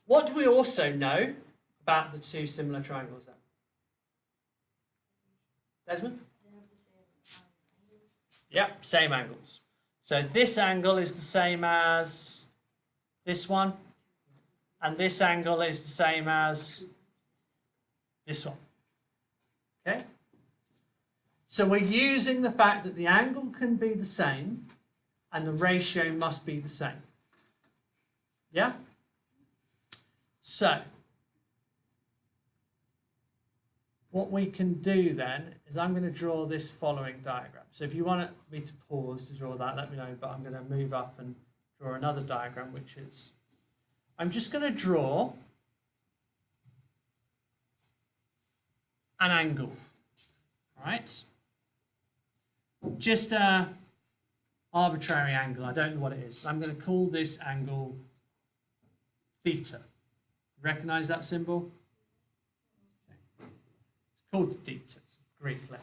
What do we also know about the two similar triangles then? Desmond? They have the same angles. Yep, same angles. So this angle is the same as this one, and this angle is the same as this one. Okay? So we're using the fact that the angle can be the same and the ratio must be the same. Yeah? So what we can do then is I'm going to draw this following diagram. So if you want me to pause to draw that, let me know, but I'm going to move up and draw another diagram, which is, I'm just going to draw an angle, all right? Just a arbitrary angle, I don't know what it is. I'm going to call this angle theta. Recognize that symbol? Okay. It's called theta, it's a Greek letter.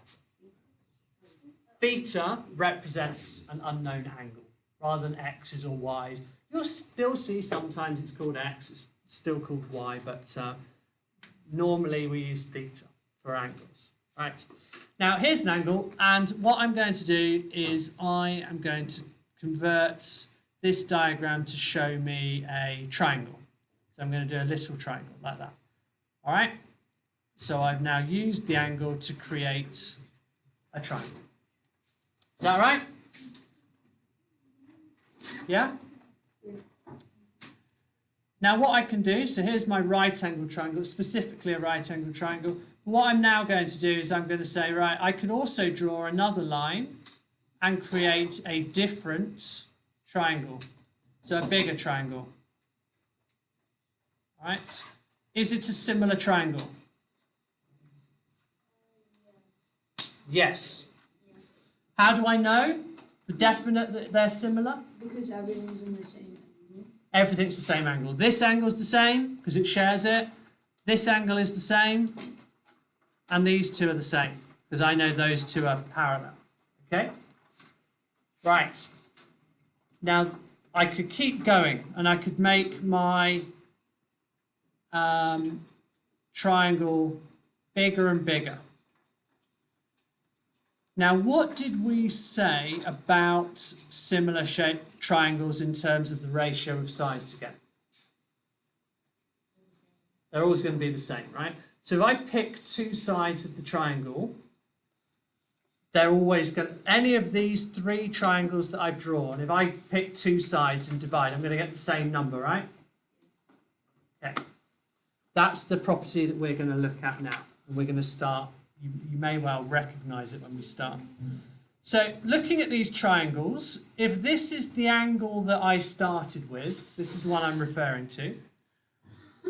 Theta represents an unknown angle rather than x's or y's. You'll still see sometimes it's called x, it's still called y, but normally we use theta for angles. Right. Now here's an angle, and what I'm going to do is I am going to convert this diagram to show me a triangle. So I'm going to do a little triangle like that. All right. So I've now used the angle to create a triangle. Is that right? Yeah? Now what I can do, so here's my right angle triangle, specifically a right angle triangle. What I'm now going to do is I'm going to say, right, I could also draw another line and create a different triangle. So a bigger triangle. All right? Is it a similar triangle? Yes. How do I know for definite that they're similar? Because everything's in the same angle. Everything's the same angle. This angle's the same because it shares it. This angle is the same. And these two are the same because I know those two are parallel. Okay? Right. Now, I could keep going and I could make my triangle bigger and bigger. Now, what did we say about similar shaped triangles in terms of the ratio of sides again? They're always going to be the same, right? So if I pick two sides of the triangle, they're always going to, any of these three triangles that I've drawn, if I pick two sides and divide, I'm going to get the same number, right? Okay. That's the property that we're going to look at now. And we're going to start. You may well recognize it when we start. So looking at these triangles, if this is the angle that I started with, this is the one I'm referring to,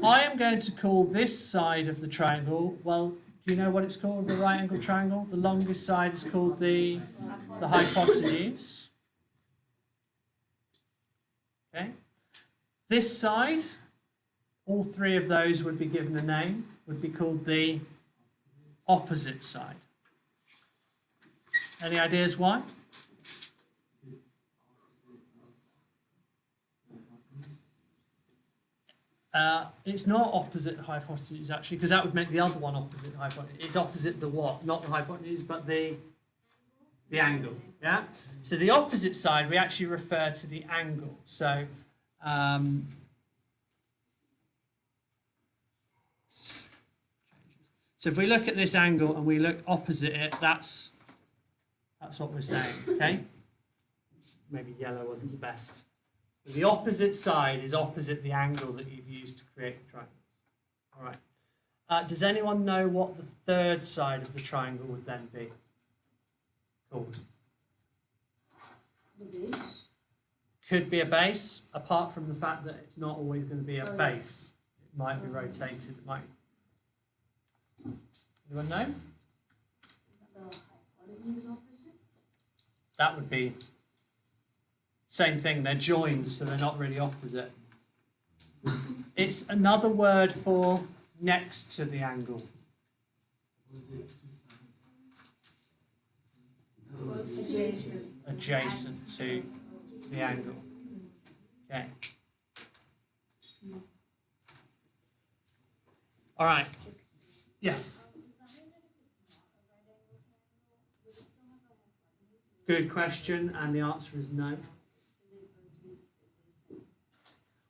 I am going to call this side of the triangle, well, do you know what it's called, the right angle triangle? The longest side is called the hypotenuse. Okay. This side, all three of those would be given a name, would be called the opposite side. Any ideas why? It's not opposite hypotenuse actually, because that would make the other one opposite hypotenuse. It's opposite the what? Not the hypotenuse, but the angle. Yeah. So the opposite side we actually refer to the angle. So so if we look at this angle and we look opposite it, that's what we're saying. Okay. Maybe yellow wasn't the best. The opposite side is opposite the angle that you've used to create the triangle. All right. Does anyone know what the third side of the triangle would then be called? The base? Could be a base, apart from the fact that it's not always going to be a base. It might be rotated. It might. Anyone know? The hypotenuse opposite? That would be same thing. They're joined, so they're not really opposite. It's another word for next to the angle. Adjacent. Adjacent to the angle. Okay. All right. Yes. Good question, and the answer is no.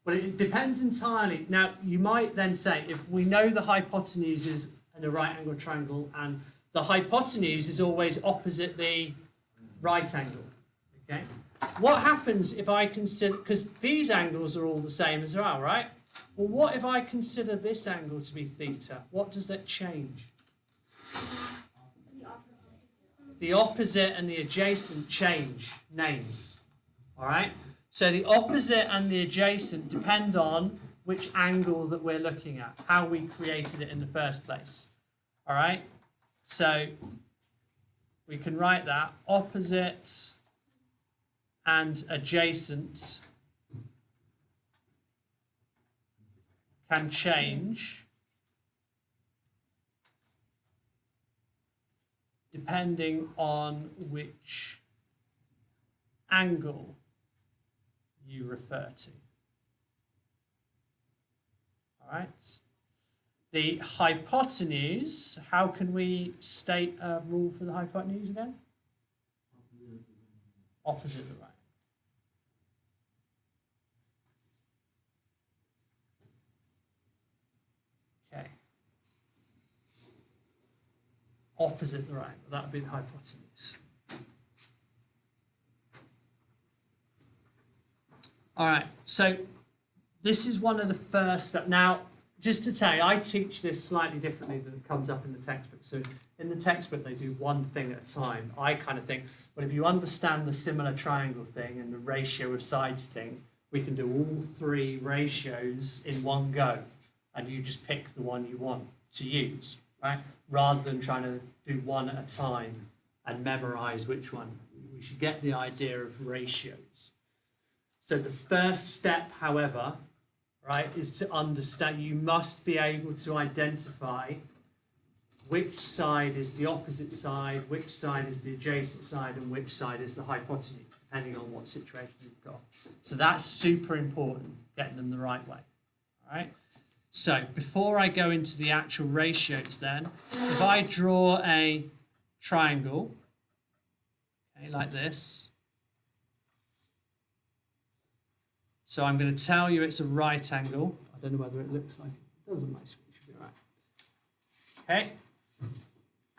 Well, it depends entirely. Now, you might then say, if we know the hypotenuse is in a right angle triangle, and the hypotenuse is always opposite the right angle, okay? What happens if I consider, because these angles are all the same as well, right? Well, what if I consider this angle to be theta? What does that change? The opposite and the adjacent change names, all right? So the opposite and the adjacent depend on which angle that we're looking at, how we created it in the first place, all right? So we can write that opposite and adjacent can change depending on which angle you refer to. All right. The hypotenuse, how can we state a rule for the hypotenuse again? Opposite the right. Okay. Opposite the right, that would be the hypotenuse. All right, so this is one of the first steps. Now, just to tell you, I teach this slightly differently than it comes up in the textbook. So in the textbook, they do one thing at a time. I kind of think, well, if you understand the similar triangle thing and the ratio of sides thing, we can do all three ratios in one go. And you just pick the one you want to use, right? Rather than trying to do one at a time and memorize which one. We should get the idea of ratios. So the first step, however, right, is to understand, you must be able to identify which side is the opposite side, which side is the adjacent side, and which side is the hypotenuse, depending on what situation you've got. So that's super important, getting them the right way, all right? So before I go into the actual ratios then, if I draw a triangle, okay, like this, so I'm going to tell you it's a right angle. I don't know whether it looks like it does on my screen, it should be right. Okay,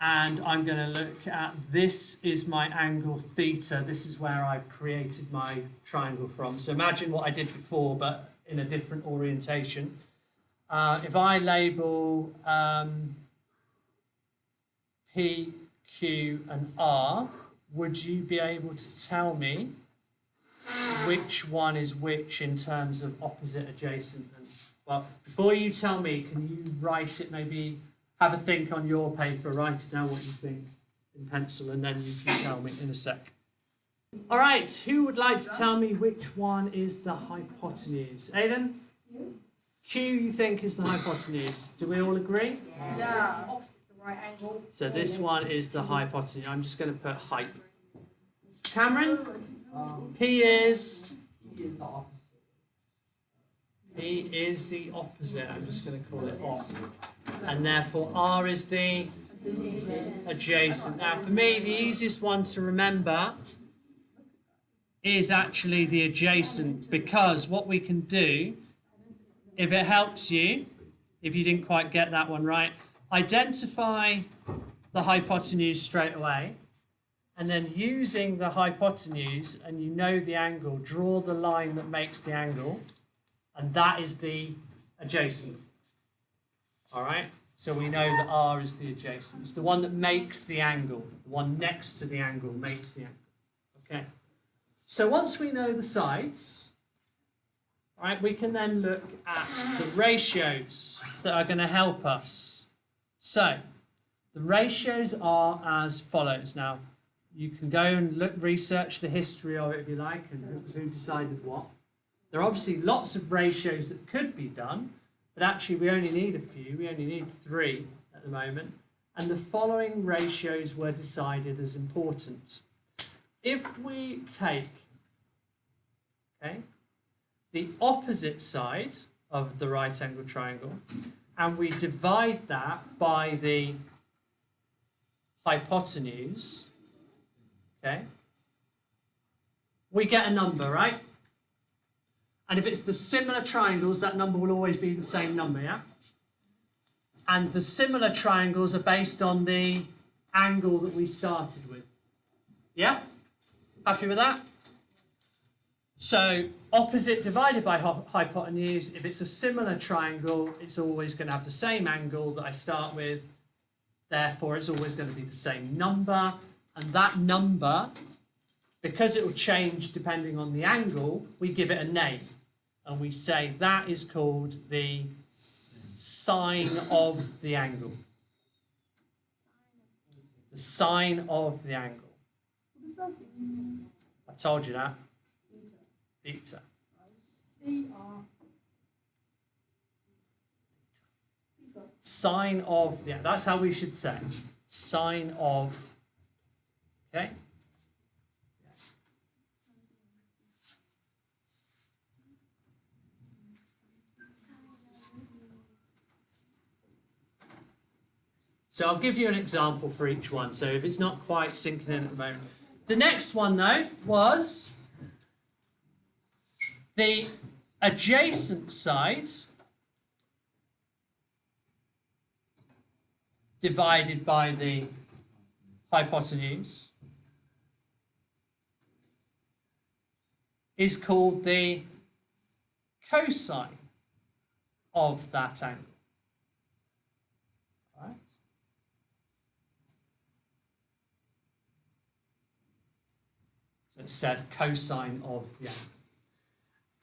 and I'm going to look at, this is my angle theta. This is where I've created my triangle from. So imagine what I did before, but in a different orientation. If I label P, Q, and R, would you be able to tell me which one is which in terms of opposite, adjacent? And, well, before you tell me, can you write it, maybe have a think on your paper, write it down what you think in pencil, and then you can tell me in a sec. All right, who would like to tell me which one is the hypotenuse? Aidan? Q you think is the hypotenuse. Do we all agree? Yeah. Opposite the right angle. So this one is the hypotenuse. I'm just going to put hype. Cameron? P is the opposite. I'm just going to call it op. And therefore R is the adjacent. Now for me, the easiest one to remember is actually the adjacent, because what we can do, if it helps you, if you didn't quite get that one right, identify the hypotenuse straight away, and then using the hypotenuse, and you know the angle, draw the line that makes the angle, and that is the adjacent. All right? So we know that R is the adjacent. It's the one that makes the angle. The one next to the angle makes the angle. Okay? So once we know the sides, all right, we can then look at the ratios that are going to help us. So the ratios are as follows. Now, you can go and research the history of it if you like, and who decided what. There are obviously lots of ratios that could be done, but actually we only need a few. We only need 3 at the moment. And the following ratios were decided as important. If we take, okay, the opposite side of the right angle triangle, and we divide that by the hypotenuse, okay, we get a number, right? And if it's the similar triangles, that number will always be the same number, yeah? And the similar triangles are based on the angle that we started with. Yeah? Happy with that? So opposite divided by hypotenuse, if it's a similar triangle, it's always going to have the same angle that I start with. Therefore, it's always going to be the same number. And that number, because it will change depending on the angle, we give it a name. And we say that is called the sine of the angle. The sine of the angle. I told you that. Theta. Sine of the, that's how we should say. Sine of, okay? So I'll give you an example for each one. So if it's not quite sinking in at the moment. The next one, though, was the adjacent side divided by the hypotenuse is called the cosine of that angle. Right? So it said cosine of the angle.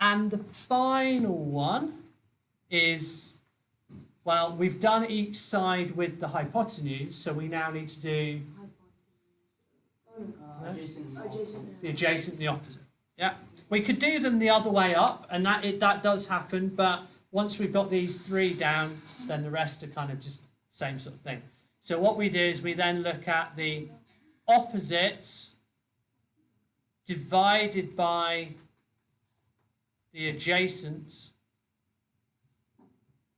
And the final one is, well, we've done each side with the hypotenuse, so we now need to do the adjacent and the opposite. Yeah, we could do them the other way up, and that does happen, but once we've got these three down, then the rest are kind of just same sort of thing. So what we do is we then look at the opposite divided by the adjacent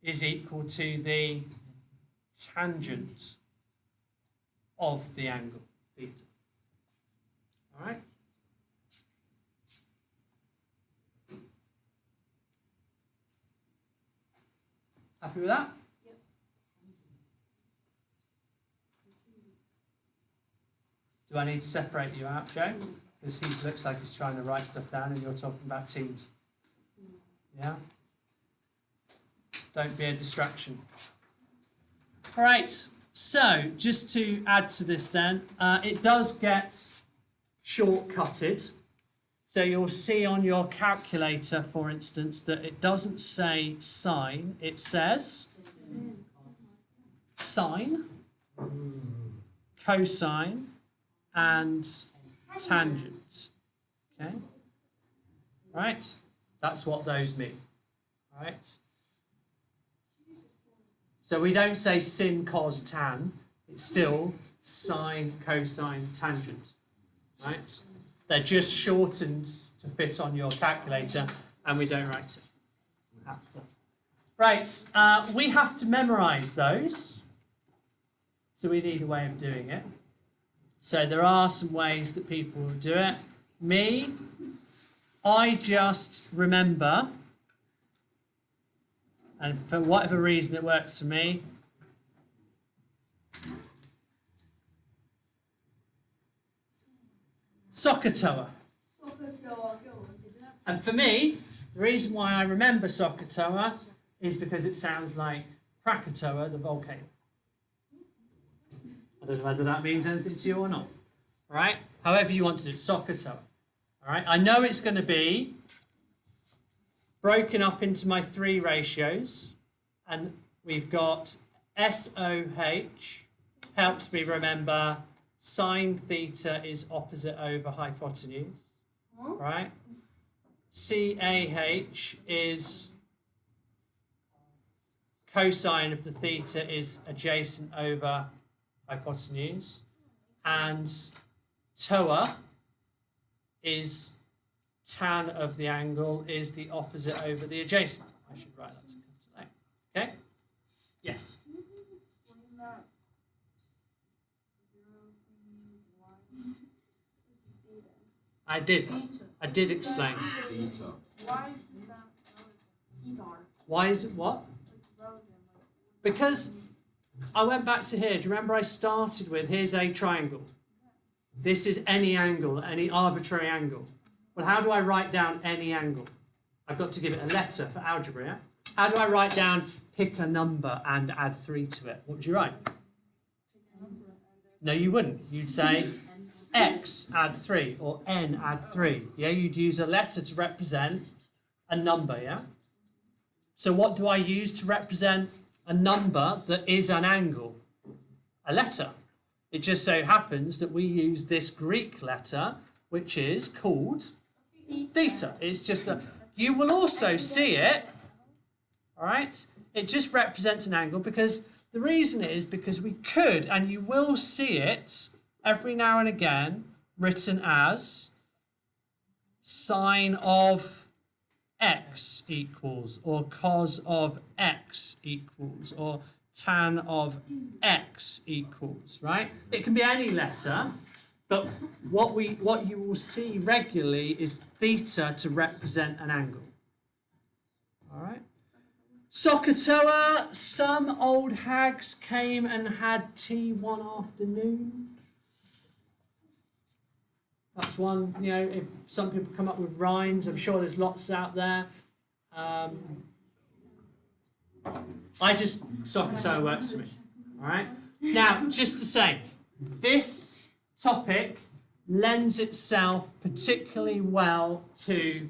is equal to the tangent of the angle theta. All right? Happy with that? Yep. Do I need to separate you out, Joe? Because he looks like he's trying to write stuff down and you're talking about teams. Yeah? Don't be a distraction. All right, so just to add to this then, it does get shortcutted. So you'll see on your calculator, for instance, that it doesn't say sine, it says sine, cosine, and tangent. Okay? Right? That's what those mean. Right? So we don't say sin, cos, tan. It's still sine, cosine, tangent. Right? They're just shortened to fit on your calculator, and we don't write it. Right, we have to memorize those. So we need a way of doing it. So there are some ways that people will do it. Me, I just remember, and for whatever reason it works for me, Sokotoa. And for me, the reason why I remember Sokotoa is because it sounds like Krakatoa, the volcano. I don't know whether that means anything to you or not. All right? However you want to do it, Sokotoa. All right? I know it's going to be broken up into my three ratios, and we've got SOH, helps me remember sine theta is opposite over hypotenuse, right? CAH is cosine of the theta is adjacent over hypotenuse, and TOA is tan of the angle is the opposite over the adjacent. I should write that to come to that. Okay? I did. I did explain. Theta. Why is that theta? Why is it what? Because I went back to here. Do you remember I started with, here's a triangle. This is any angle, any arbitrary angle. Well, how do I write down any angle? I've got to give it a letter for algebra, yeah? How do I write down, pick a number and add 3 to it? What would you write? No, you wouldn't. You'd say x add 3 or n add 3. Yeah, you'd use a letter to represent a number, yeah? So what do I use to represent a number that is an angle? A letter. It just so happens that we use this Greek letter, which is called theta. It's just a... You will also see it, all right? It just represents an angle because the reason is because we could, and you will see it every now and again, written as sine of x equals, or cos of x equals, or tan of x equals, right? It can be any letter, but what you will see regularly is theta to represent an angle. All right? Sokotoa, some old hags came and had tea one afternoon. That's one, you know, if some people come up with rhymes, I'm sure there's lots out there. Sokotoa works for me, all right? Now, just to say, this topic lends itself particularly well to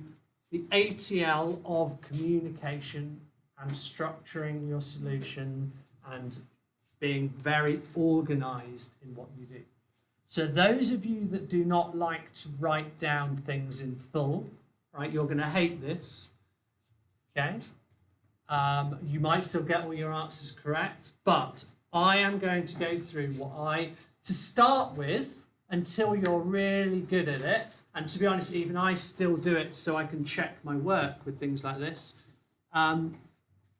the ATL of communication and structuring your solution and being very organised in what you do. So those of you that do not like to write down things in full, right, you're going to hate this, okay? You might still get all your answers correct, but I am going to go through to start with, until you're really good at it, and to be honest, even I still do it so I can check my work with things like this. I'm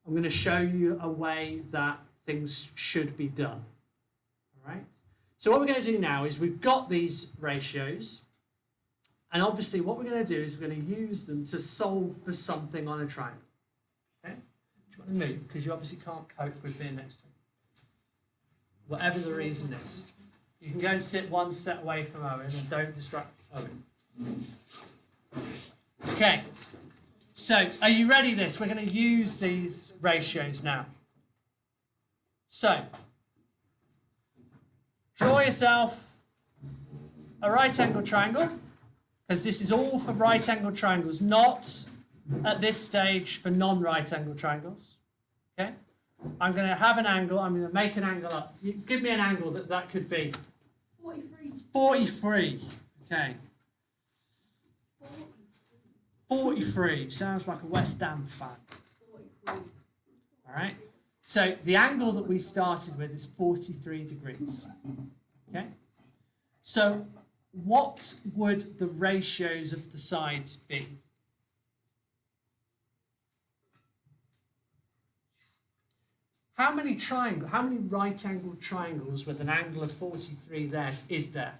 going to show you a way that things should be done. All right? So what we're going to do now is we've got these ratios, and obviously what we're going to do is we're going to use them to solve for something on a triangle. Okay? Do you want to move? Because you obviously can't cope with being next to me. Whatever the reason is. You can go and sit one step away from Owen and don't distract Owen. Okay. So, are you ready this? We're going to use these ratios now. So, draw yourself a right angle triangle, because this is all for right angle triangles, not at this stage for non-right angle triangles. Okay? I'm going to have an angle, I'm going to make an angle up. You give me an angle that could be. 43. 43. Okay. 43. Sounds like a West Ham fan. 43. All right. So the angle that we started with is 43 degrees. Okay. So what would the ratios of the sides be? How many right angled triangles with an angle of 43 there is there?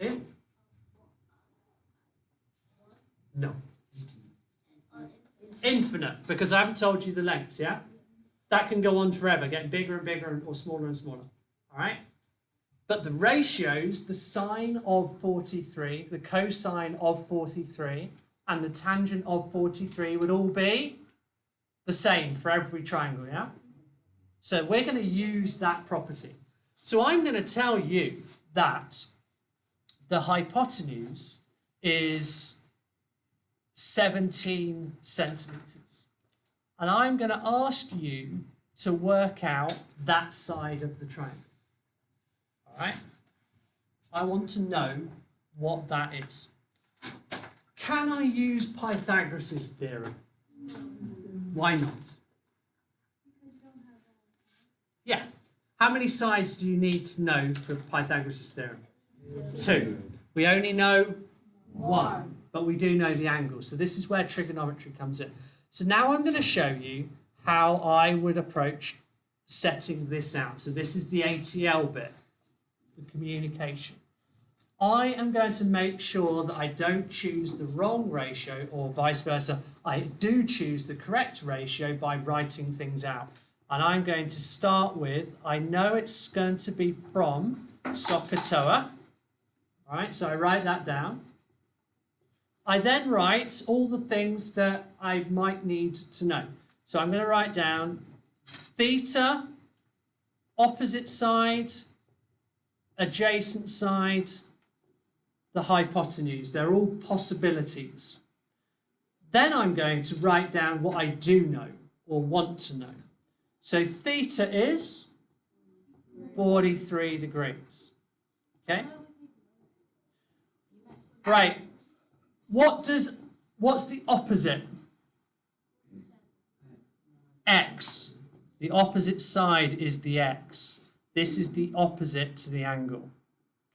Liam? No. Infinite, because I haven't told you the lengths, yeah? That can go on forever, getting bigger and bigger or smaller and smaller. All right? But the ratios, the sine of 43, the cosine of 43, and the tangent of 43 would all be the same for every triangle, yeah? So we're going to use that property. So I'm going to tell you that the hypotenuse is 17 centimetres. And I'm going to ask you to work out that side of the triangle. All right? I want to know what that is. Can I use Pythagoras' theorem? Why not? Yeah. How many sides do you need to know for Pythagoras' theorem? 2. We only know 1, but we do know the angle. So this is where trigonometry comes in. So now I'm going to show you how I would approach setting this out. So this is the ATL bit, the communication. I am going to make sure that I don't choose the wrong ratio or vice versa. I do choose the correct ratio by writing things out. And I'm going to start with, I know it's going to be from SOHCAHTOA. All right, so I write that down. I then write all the things that I might need to know. So I'm going to write down theta, opposite side, adjacent side, the hypotenuse. They're all possibilities. Then I'm going to write down what I do know or want to know. So theta is 43 degrees. Okay? Right. What's the opposite? X. The opposite side is the x. This is the opposite to the angle.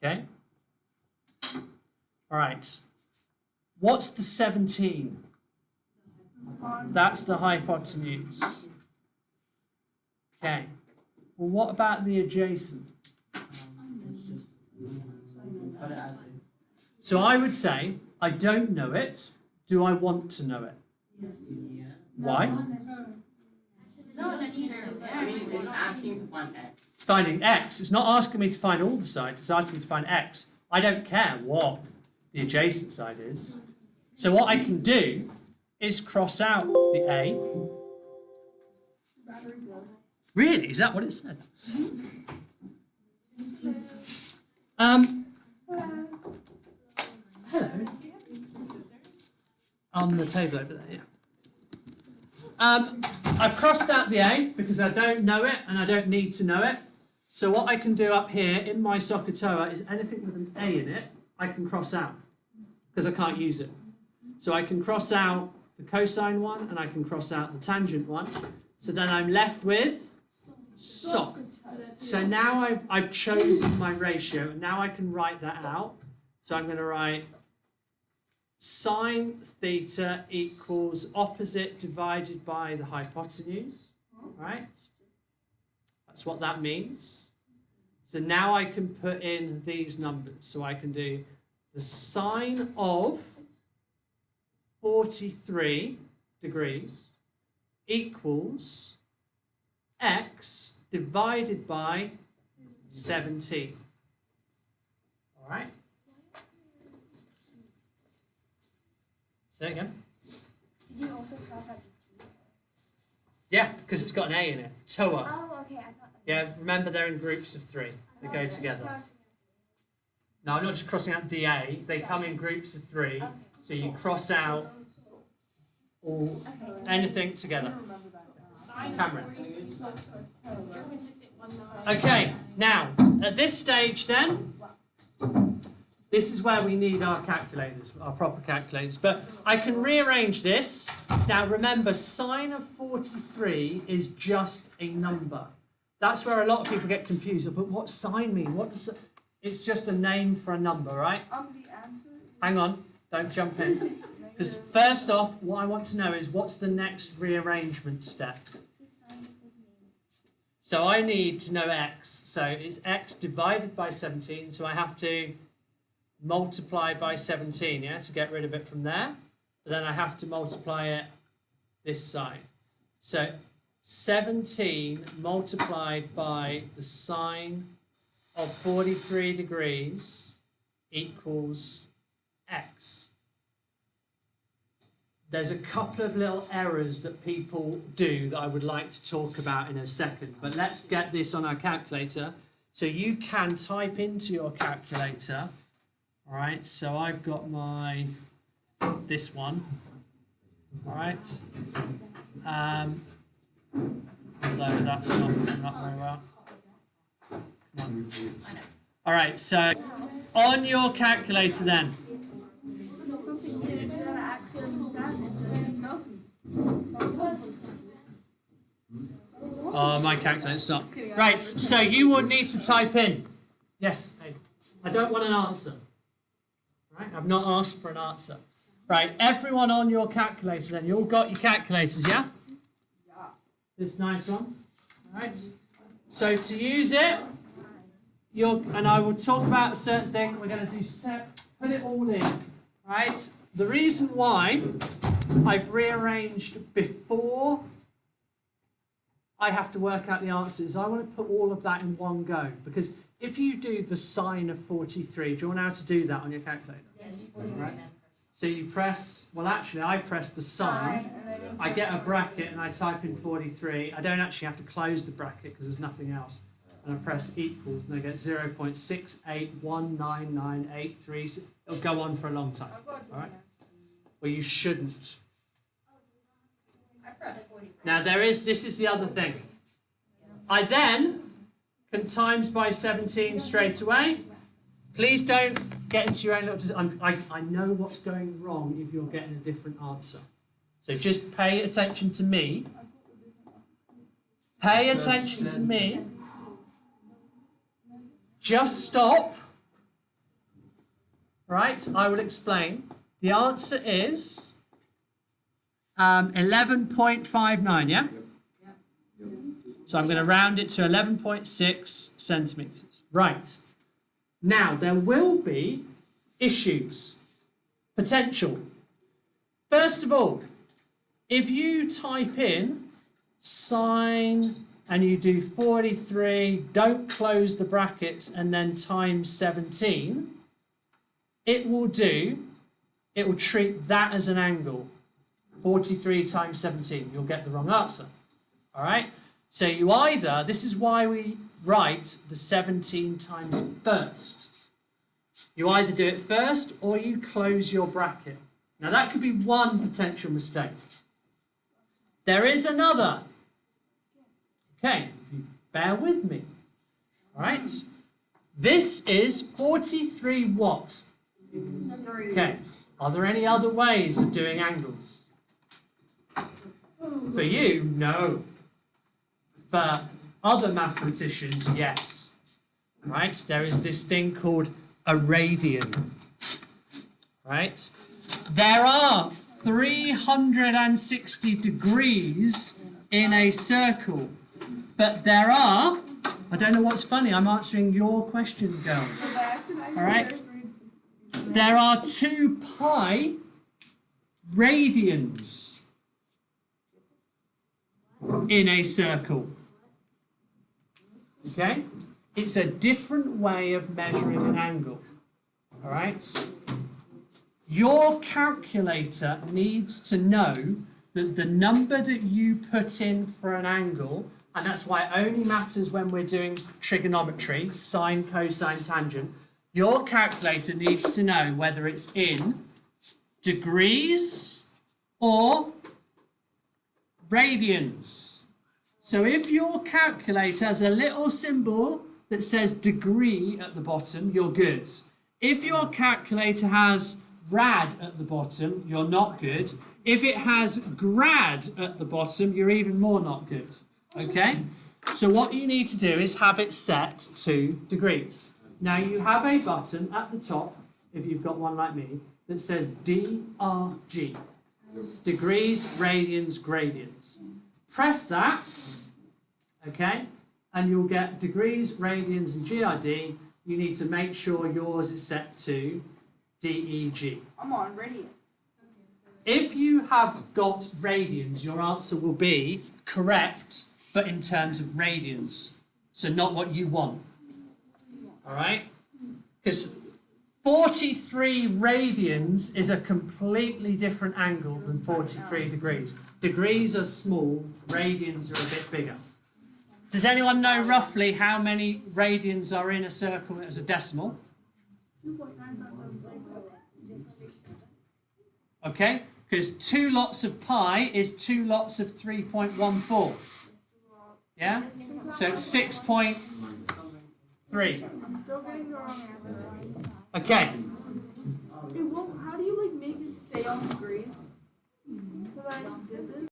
Okay? All right. What's the 17? That's the hypotenuse. Okay. Well, what about the adjacent? So I would say, I don't know it. Do I want to know it? Why? Not necessarily. I mean, it's asking to find x. It's finding x. It's not asking me to find all the sides. It's asking me to find x. I don't care what the adjacent side is. So what I can do is cross out the A. Really? Is that what it said? Hello. On the table over there, yeah. I've crossed out the A because I don't know it and I don't need to know it. So what I can do up here in my SOHCAHTOA is anything with an A in it, I can cross out because I can't use it. So I can cross out the cosine one and I can cross out the tangent one. So then I'm left with SOH. So now I've chosen my ratio and now I can write that out. So I'm going to write sine theta equals opposite divided by the hypotenuse, right? That's what that means. So now I can put in these numbers. So I can do the sine of 43 degrees equals x divided by 17. All right? Say it again. Did you also cross out the T? Yeah, because it's got an A in it. TOA. Oh, okay. I thought. Yeah, remember they're in groups of 3. They go together. No, I'm not just crossing out the A. They come in groups of 3. Okay. So you cross out all anything together. Cameron. Okay, now at this stage then, this is where we need our calculators, our proper calculators. But I can rearrange this. Now remember, sine of 43 is just a number. That's where a lot of people get confused. But what's sine mean? What does it's just a name for a number, right? The answer. Hang on, don't jump in. Because first off, what I want to know is what's the next rearrangement step? So I need to know x. So it's x divided by 17. So I have to multiply by 17, yeah, to get rid of it from there. But then I have to multiply it this side. So 17 multiplied by the sine of 43 degrees equals x. There's a couple of little errors that people do that I would like to talk about in a second, but let's get this on our calculator. So you can type into your calculator. All right, so I've got my, this one, all right, although that's not coming up very well. Come on. All right, so on your calculator then. Oh, my calculator's not. Right, so you would need to type in. Yes, I don't want an answer. Right, I've not asked for an answer. Right, everyone on your calculator then. You all got your calculators, yeah? Yeah. This nice one. All right. So to use it, and I will talk about a certain thing. We're going to do put it all in, right? The reason why I've rearranged before I have to work out the answers, I want to put all of that in one go, because if you do the sine of 43, do you want how to do that on your calculator? Yes, Right. So you press, well actually I press the sine, I get a bracket and I type in 43. I don't actually have to close the bracket because there's nothing else. And I press equals and I get 0.68199836. It'll go on for a long time. All right? Well, you shouldn't. I pressed 43. Now this is the other thing. I then can times by 17 straight away. Please don't get into your own little... I know what's going wrong if you're getting a different answer. So just pay attention to me. Pay attention to me. Just stop. Right, I will explain. The answer is 11.59, yeah? So I'm going to round it to 11.6 centimetres. Right. Now, there will be issues. Potential. First of all, if you type in sine and you do 43, don't close the brackets, and then times 17, it will treat that as an angle. 43 times 17, you'll get the wrong answer. All right? So you either, this is why we write the 17 times first. You either do it first or you close your bracket. Now that could be one potential mistake. There is another. Okay, bear with me. All right? This is 43 what? Okay, are there any other ways of doing angles? For you, no. For other mathematicians, yes. Right? There is this thing called a radian. Right? There are 360 degrees in a circle, but there are, I don't know what's funny, I'm answering your question, girls. All right? There are 2 pi radians in a circle. Okay? It's a different way of measuring an angle. All right? Your calculator needs to know that the number that you put in for an angle, and that's why it only matters when we're doing trigonometry, sine, cosine, tangent, your calculator needs to know whether it's in degrees or radians. So if your calculator has a little symbol that says degree at the bottom, you're good. If your calculator has rad at the bottom, you're not good. If it has grad at the bottom, you're even more not good. Okay? So what you need to do is have it set to degrees. Now you have a button at the top, if you've got one like me, that says DRG. Degrees, radians, gradients. Press that, okay, and you'll get degrees, radians, and GRD. You need to make sure yours is set to DEG. I'm on radian. If you have got radians, your answer will be correct, but in terms of radians. So not what you want. All right? Because 43 radians is a completely different angle than 43 degrees. Degrees are small, radians are a bit bigger. Does anyone know roughly how many radians are in a circle as a decimal? Okay, because 2 lots of pi is 2 lots of 3.14. Yeah? So it's 6.3. Okay. How do you make it stay on degrees? Because I did this.